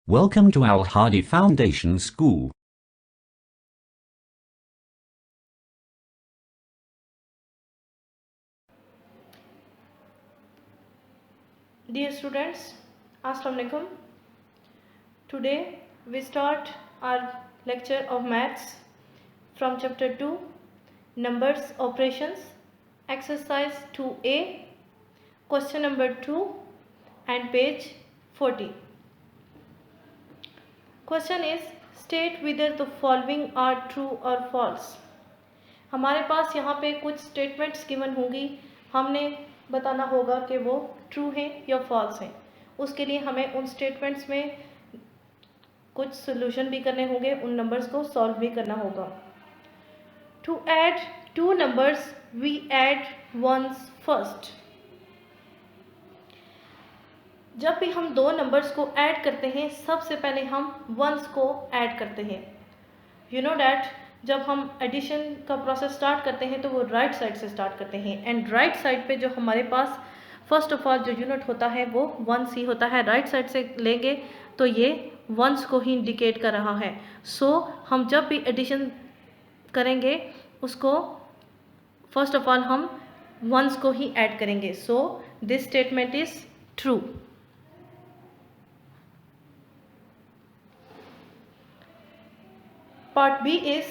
Welcome to Al Hadi Foundation School. Dear students, Assalamu alaikum. Today we start our lecture of maths from chapter 2, numbers operations, exercise 2A, question number 2 and page 40. Question is, state whether the following are true or false. हमारे पास यहाँ पे कुछ statements given होंगी, हमने बताना होगा कि वो ट्रू हैं या फॉल्स हैं. उसके लिए हमें उन स्टेटमेंट्स में कुछ सोल्यूशन भी करने होंगे, उन नंबर्स को सॉल्व भी करना होगा. To add two numbers we add ones first. जब भी हम दो नंबर्स को ऐड करते हैं, सबसे पहले हम वंस को ऐड करते हैं. यू नो डैट जब हम एडिशन का प्रोसेस स्टार्ट करते हैं तो वो राइट साइड से स्टार्ट करते हैं, एंड राइट साइड पे जो हमारे पास फर्स्ट ऑफ ऑल जो यूनिट होता है वो वंस ही होता है. राइट साइड से लेंगे तो ये वंस को ही इंडिकेट कर रहा है. सो हम जब भी एडिशन करेंगे उसको फर्स्ट ऑफ ऑल हम वंस को ही ऐड करेंगे. सो this statement is true. Part B is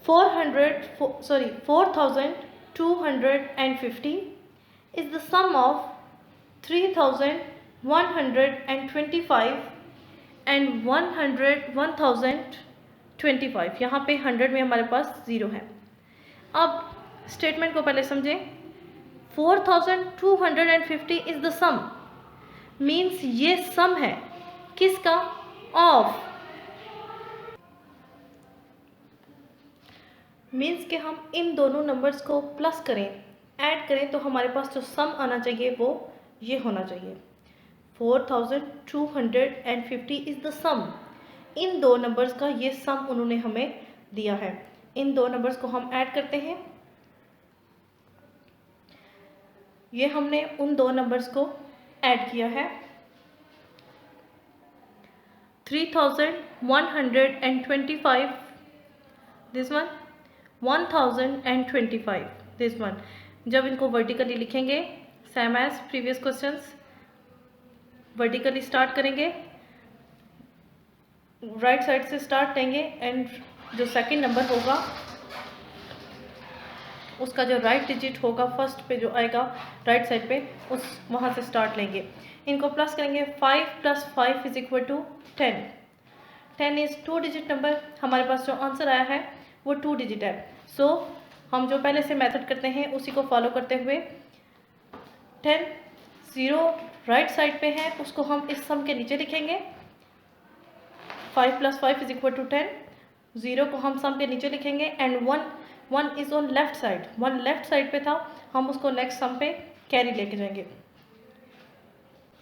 4250 is the sum of 3125 and 1025. यहाँ पे 100 में हमारे पास 0 है. अब स्टेटमेंट को पहले समझें. 4250 इज द सम, मीन्स ये सम है किसका? ऑफ. मीन्स कि हम इन दोनों नंबर्स को प्लस करें, ऐड करें, तो हमारे पास जो सम आना चाहिए वो ये होना चाहिए. 4250 इज़ द सम. इन दो नंबर्स का ये सम उन्होंने हमें दिया है. इन दो नंबर्स को हम ऐड करते हैं. ये हमने उन दो नंबर्स को ऐड किया है. 3125 दिस वन, 1025 दिस वन. जब इनको वर्टिकली लिखेंगे, same as previous questions, vertically start करेंगे, राइट साइड से स्टार्ट लेंगे, एंड जो सेकंड नंबर होगा उसका जो राइट डिजिट होगा फर्स्ट पे जो आएगा राइट साइड पे, उस वहाँ से स्टार्ट लेंगे. इनको प्लस करेंगे. 5 + 5 is equal to 10. 10 is 2 digit number. हमारे पास जो आंसर आया है वो 2 डिजिट है. सो हम जो पहले से मेथड करते हैं उसी को फॉलो करते हुए 10 0 राइट साइड पे है, उसको हम इस सम के नीचे लिखेंगे. 5 + 5 इज इक्वल टू 10. 0 को हम सम के नीचे लिखेंगे, and 1 is on left side. 1 left side पे था, हम उसको नेक्स्ट सम पे कैरी लेके जाएंगे.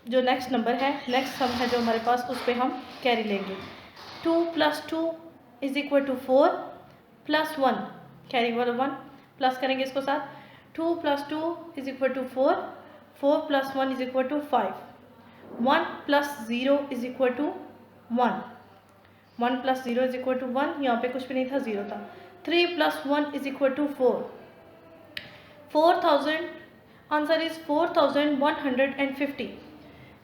जो नेक्स्ट नंबर है, नेक्स्ट सम है जो हमारे पास, उस पर हम कैरी लेंगे. 2 + 2 इज इक्वल टू 4 + 1 कैरी वाला 1 प्लस करेंगे इसको साथ. 2 + 2 is equal to 4. 4 + 1 is equal to 5. 1 + 0 is equal to 1. 1 + 0 is equal to 1. यहाँ पे कुछ भी नहीं था, 0 था. 3 + 1 is equal to 4. 4000 answer is 4150.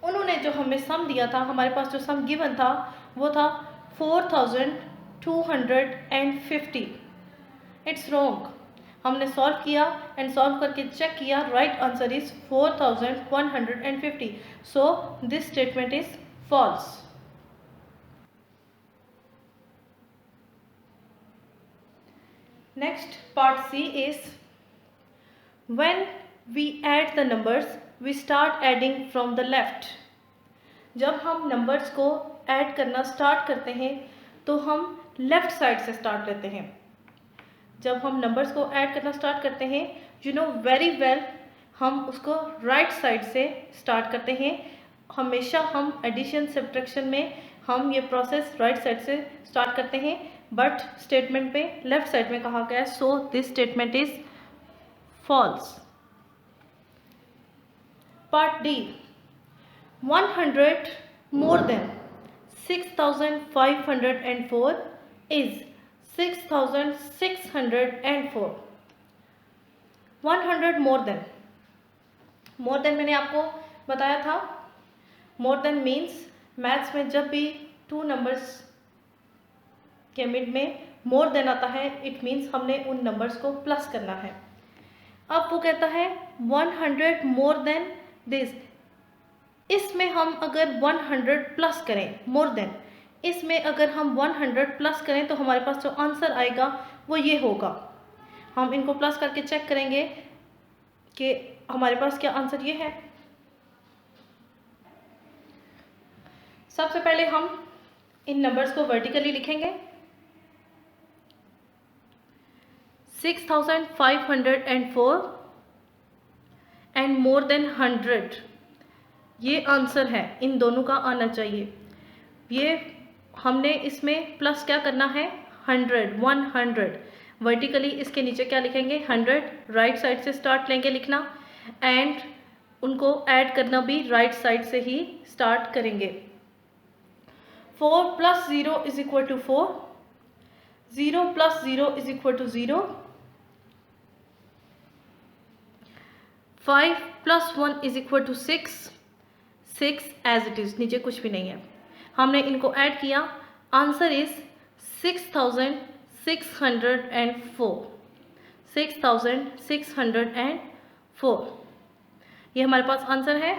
उन्होंने जो हमें सम दिया था, हमारे पास जो सम गिवन था वो था 4250. It's wrong. हमने सॉल्व किया एंड सॉल्व करके चेक किया, right answer is 4150. So this statement is false. Next part C is when we add the numbers we start adding from the left. जब हम नंबर्स को ऐड करना start करते हैं तो हम लेफ्ट साइड से स्टार्ट लेते हैं. जब हम नंबर्स को ऐड करना स्टार्ट करते हैं, यू नो वेरी वेल, हम उसको राइट साइड से स्टार्ट करते हैं. हमेशा हम एडिशन सब्ट्रैक्शन में हम ये प्रोसेस राइट साइड से स्टार्ट करते हैं, बट स्टेटमेंट पे लेफ्ट साइड में कहा गया है. So this statement is false. Part D. 100 more than 6504 is 6604. 100 more than मैंने आपको बताया था, मोर देन मीन्स मैथ्स में जब भी टू नंबर्स के मिड में मोर देन आता है इट मीन्स हमने उन नंबर्स को प्लस करना है। अब वो कहता है 100 मोर देन दिस, इसमें हम अगर 100 प्लस करें, मोर देन इसमें अगर हम 100 प्लस करें तो हमारे पास जो आंसर आएगा वो ये होगा। हम इनको प्लस करके चेक करेंगे कि हमारे पास क्या आंसर ये है। सबसे पहले हम इन नंबर्स को वर्टिकली लिखेंगे। 6504 एंड मोर देन 100, ये आंसर है, इन दोनों का आना चाहिए। ये हमने इसमें प्लस क्या करना है 100 वर्टिकली, इसके नीचे क्या लिखेंगे 100, राइट साइड से स्टार्ट लेंगे लिखना, एंड उनको ऐड करना भी राइट साइड से ही स्टार्ट करेंगे। 4 + 0 = 4, 0 + 0 = 0, 5 + 1 = 6, 6 एज इट इज़, नीचे कुछ भी नहीं है। हमने इनको ऐड किया, आंसर इज 6604, 6604, ये हमारे पास आंसर है।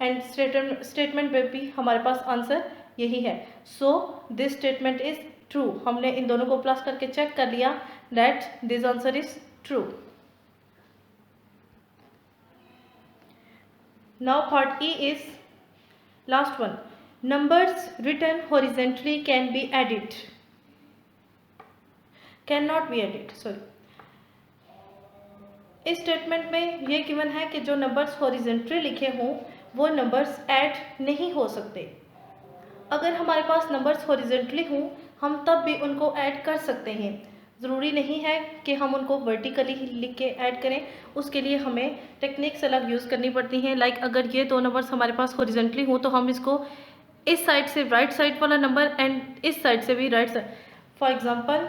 एंड स्टेटमेंट में भी हमारे पास आंसर यही है। So this statement is true. हमने इन दोनों को प्लस करके चेक कर लिया that this answer is true. Now part E is last one. Numbers written horizontally can be added, cannot be added, sorry। इस स्टेटमेंट में ये गिवन है कि जो नंबर्स हॉरिजेंटली लिखे हों वो नंबर्स ऐड नहीं हो सकते। अगर हमारे पास नंबर्स हॉरिजेंटली हों हम तब भी उनको ऐड कर सकते हैं, ज़रूरी नहीं है कि हम उनको वर्टिकली लिख के ऐड करें, उसके लिए हमें टेक्निक्स अलग यूज़ करनी पड़ती हैं। लाइक अगर ये दो नंबर्स हमारे पास हॉरिजेंटली हों तो हम इसको इस साइड से राइट साइड वाला नंबर एंड इस साइड से भी राइट साइड, फॉर एग्जांपल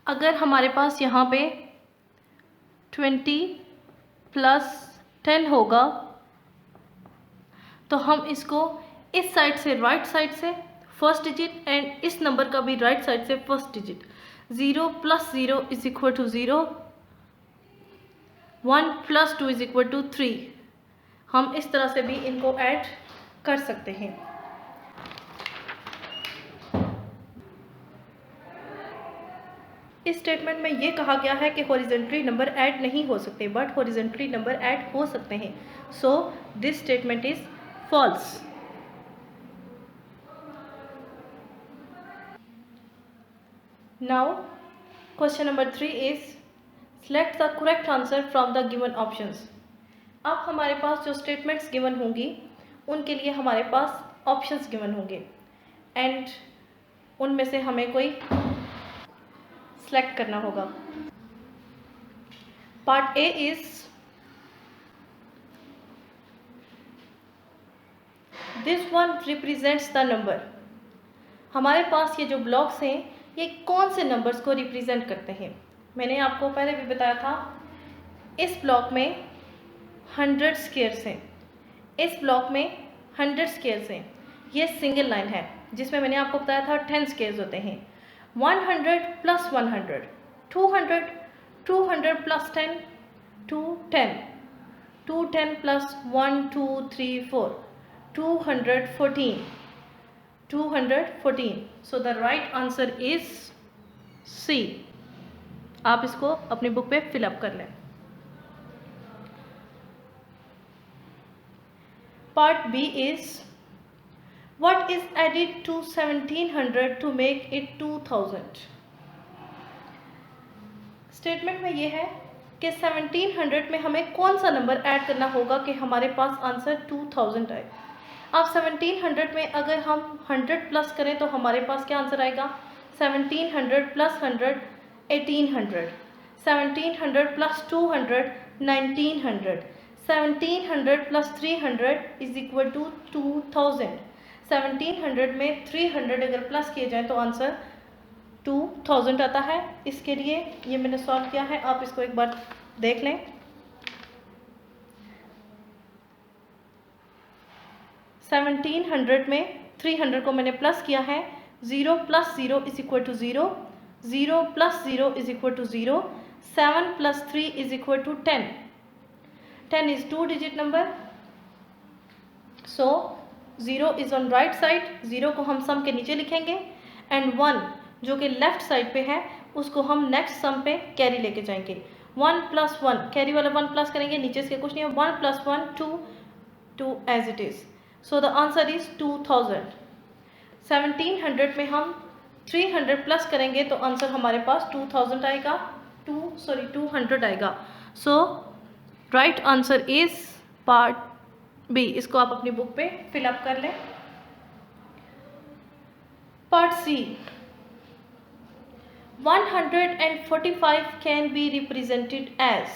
अगर हमारे पास यहाँ पे 20 + 10 होगा तो हम इसको इस साइड से राइट साइड से फर्स्ट डिजिट एंड इस नंबर का भी राइट साइड से फर्स्ट डिजिट, 0 + 0 = 0, 1 + 2 = 3, हम इस तरह से भी इनको ऐड कर सकते हैं। इस स्टेटमेंट में ये कहा गया है कि हॉरिजॉन्टली नंबर ऐड नहीं हो सकते, बट हॉरिजॉन्टली नंबर ऐड हो सकते हैं। So this statement is false. Now question number 3 is select the correct answer from the given options. अब हमारे पास जो स्टेटमेंट्स गिवन होंगी उनके लिए हमारे पास ऑप्शंस गिवन होंगे एंड उनमें से हमें कोई सेलेक्ट करना होगा। Part A is this one represents the number. हमारे पास ये जो ब्लॉक्स हैं ये कौन से नंबर्स को रिप्रेजेंट करते हैं। मैंने आपको पहले भी बताया था, इस ब्लॉक में 100 स्क्वायर्स हैं, इस ब्लॉक में 100 स्क्वायर्स हैं। ये सिंगल लाइन है जिसमें मैंने आपको बताया था 10 स्क्वायर्स होते हैं। 100 + 100, 200, 200 + 10, 210, 210 + 1, 2, 3, 4, 214, 214। So the right answer is C. आप इसको अपनी बुक पे फिलअप कर लें। Part B is What is added to 1700 to make it 2000? स्टेटमेंट में ये है कि 1700 में हमें कौन सा नंबर ऐड करना होगा कि हमारे पास आंसर 2000 आए। अब 1700 में अगर हम 100 प्लस करें तो हमारे पास क्या आंसर आएगा, 1700 + 100 1800, 1700 plus 200, 1900, 1700 plus 300 is equal to 2000. 1700 में 300 अगर प्लस किए जाए तो आंसर 2000 आता है। इसके लिए ये मैंने सॉल्व किया है, आप इसको एक बार देख लें। 1700 में 300 को मैंने प्लस किया है, 0 plus 0 is equal to 0, 0 plus 0 is equal to 0, 7 plus 3 is equal to 10, 10 is 2 digit number, so 0 is on right side, 0 को हम सम के नीचे लिखेंगे एंड 1 जो कि लेफ्ट साइड पे है उसको हम नेक्स्ट सम पे कैरी लेके जाएंगे। 1 प्लस 1 कैरी वाला 1 प्लस करेंगे, नीचे इसके कुछ नहीं है, 1 plus 1 2 as it is, so the answer is 2000। 1700 में हम 300 प्लस करेंगे तो आंसर हमारे पास 2000 आएगा, 200 आएगा। So right answer is part B. इसको आप अपनी बुक पे फिलअप कर लें। Part C, 145 can be represented as.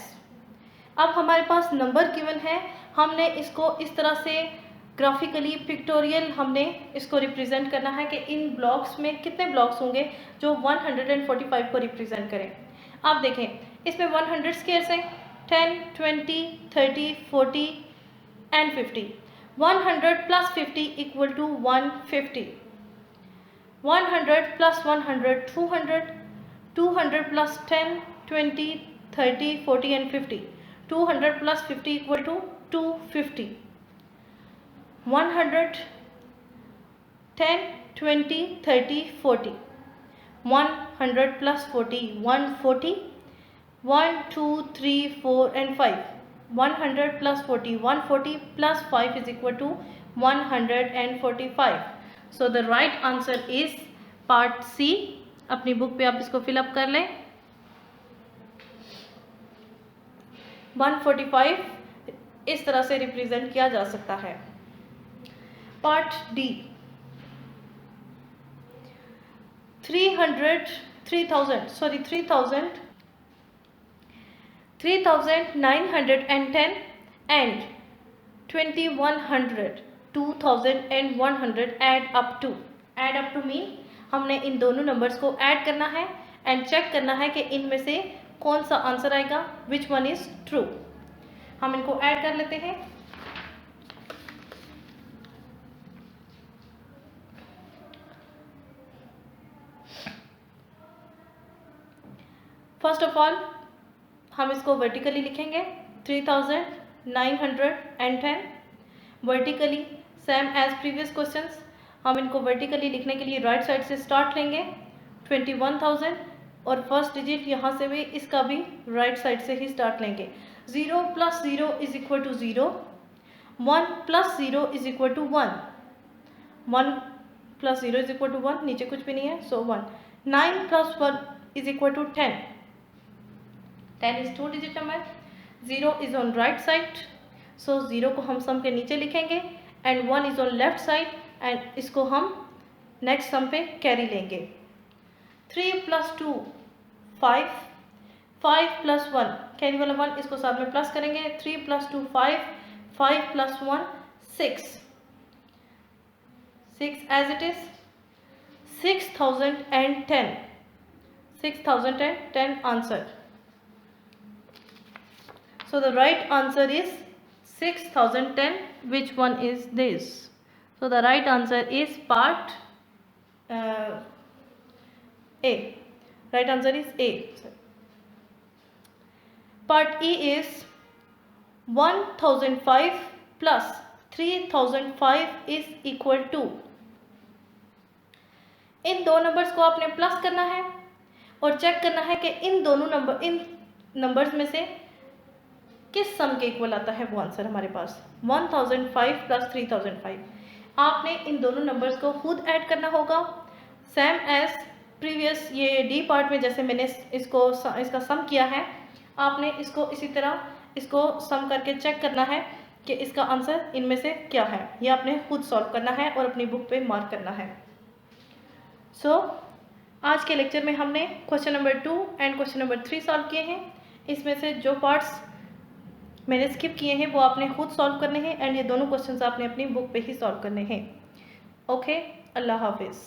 अब हमारे पास नंबर गिवन है, हमने इसको इस तरह से ग्राफिकली पिक्टोरियल हमने इसको रिप्रेजेंट करना है कि इन ब्लॉक्स में कितने ब्लॉक्स होंगे जो 145 को रिप्रेजेंट करें। आप देखें इसमें 100 स्केयर्स हैं, 10, 20, 30, 40 and 50। 100 plus 50 equal to 150, 100 plus 100 200, 200 plus 10, 20, 30, 40 and 50, 200 plus 50 equal to 250, 100, 10, 20, 30, 40, 100 plus 40, 140, 1, 2, 3, 4 and 5, 100 plus 40, 140 plus 5 is equal to 145. So the right answer is part C. अपनी बुक पे आप इसको फिलअप कर लें। 145 इस तरह से रिप्रेजेंट किया जा सकता है। Part D, 3910 and 2100, 2100 add up to mean हमने इन दोनों नंबर्स को ऐड करना है एंड चेक करना है कि इनमें से कौन सा आंसर आएगा, विच वन इज ट्रू। हम इनको ऐड कर लेते हैं। फर्स्ट ऑफ ऑल हम इसको वर्टिकली लिखेंगे, 3910 vertically same as previous questions. हम इनको वर्टिकली लिखने के लिए राइट साइड से स्टार्ट लेंगे 21,000 और फर्स्ट डिजिट यहाँ से भी इसका भी राइट साइड से ही स्टार्ट लेंगे। 0 plus 0 is equal to 0, 1 plus 0 is equal to 1, 1 plus 0 is equal to 1, नीचे कुछ भी नहीं है so 1, 9 plus 1 is equal to 10, 10 is 2 digit number, 0 is on right side so 0 को हम सम के नीचे लिखेंगे and 1 is on left side and इसको हम नेक्स्ट सम पे कैरी लेंगे। 3 प्लस 2 5, 5 प्लस 1 कैरी वाला 1 इसको साथ में प्लस करेंगे, 3 plus 2 5, 5 plus 1 6, 6 as it is, 6010, 6010 answer. So the right answer is 6010. Which one is this? So the right answer is part A. Right answer is A. Part E is 1005 plus 3005 is equal to। इन दो numbers को आपने plus करना है और check करना है कि इन numbers में से किस सम के इक्वल आता है वो आंसर हमारे पास। 1005 प्लस 3005 आपने इन दोनों नंबर्स को खुद ऐड करना होगा सेम एज प्रीवियस ये डी पार्ट में जैसे मैंने इसका सम किया है, आपने इसको इसी तरह इसको सम करके चेक करना है कि इसका आंसर इनमें से क्या है। ये आपने खुद सॉल्व करना है और अपनी बुक पे मार्क करना है। सो आज के लेक्चर में हमने question number 2 and question number 3 solve किए हैं। इसमें से जो पार्ट्स मैंने स्किप किए हैं वो आपने खुद सॉल्व करने हैं एंड ये दोनों क्वेश्चंस आपने अपनी बुक पे ही सॉल्व करने हैं। ओके, अल्लाह हाफिज़।